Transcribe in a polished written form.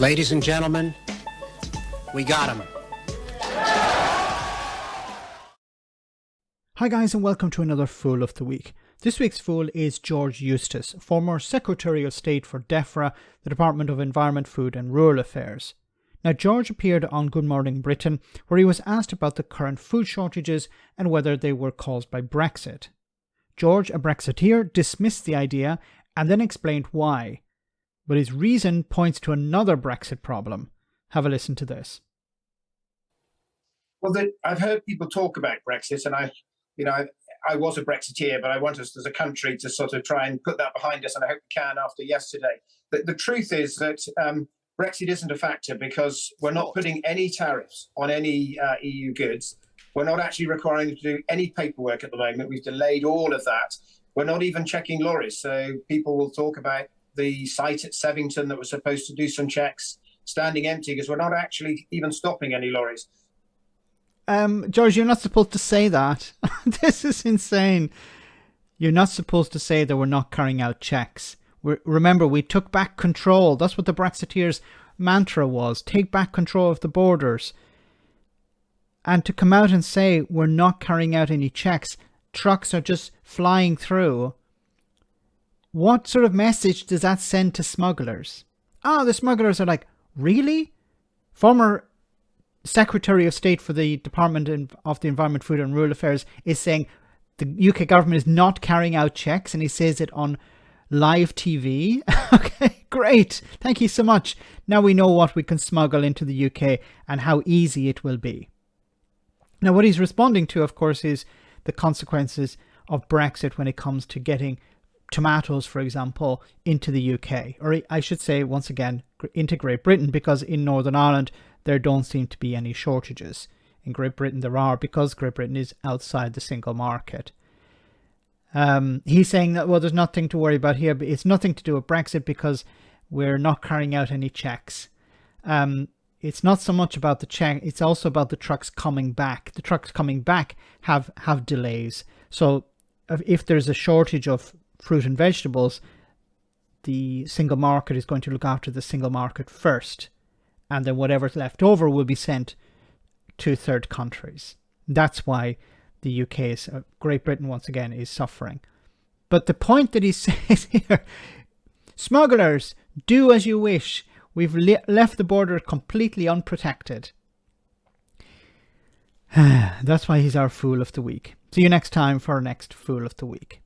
Ladies and gentlemen, we got him. Hi guys, and welcome to another Fool of the Week. This week's Fool is George Eustice, former Secretary of State for DEFRA, the Department of Environment, Food and Rural Affairs. Now, George appeared on Good Morning Britain, where he was asked about the current food shortages and whether they were caused by Brexit. George, a Brexiteer, dismissed the idea and then explained why. But his reason points to another Brexit problem. Have a listen to this. Well, I've heard people talk about Brexit, and I was a Brexiteer, but I want us as a country to sort of try and put that behind us, and I hope we can after yesterday. But the truth is that Brexit isn't a factor because we're not putting any tariffs on any EU goods. We're not actually requiring them to do any paperwork at the moment. We've delayed all of that. We're not even checking lorries. So people will talk about the site at Sevington that was supposed to do some checks standing empty because we're not actually even stopping any lorries. George, you're not supposed to say that. This is insane. You're not supposed to say that we're not carrying out checks. Remember, we took back control. That's what the Brexiteers' mantra was. Take back control of the borders. And to come out and say we're not carrying out any checks, trucks are just flying through. What sort of message does that send to smugglers? The smugglers are like, really? Former Secretary of State for the Department of the Environment, Food and Rural Affairs is saying the UK government is not carrying out checks, and he says it on live TV. Okay, great. Thank you so much. Now we know what we can smuggle into the UK and how easy it will be. Now, what he's responding to, of course, is the consequences of Brexit when it comes to getting tomatoes, for example, into the UK. Or I should say, once again, into Great Britain, because in Northern Ireland, there don't seem to be any shortages. In Great Britain, there are, because Great Britain is outside the single market. He's saying that, well, there's nothing to worry about here, but it's nothing to do with Brexit because we're not carrying out any checks. It's not so much about the check, it's also about the trucks coming back. The trucks coming back have delays. So if there's a shortage of fruit and vegetables, the single market is going to look after the single market first. And then whatever's left over will be sent to third countries. That's why the UK is, Great Britain once again, is suffering. But the point that he says here, smugglers, do as you wish. We've left the border completely unprotected. That's why he's our Fool of the Week. See you next time for our next Fool of the Week.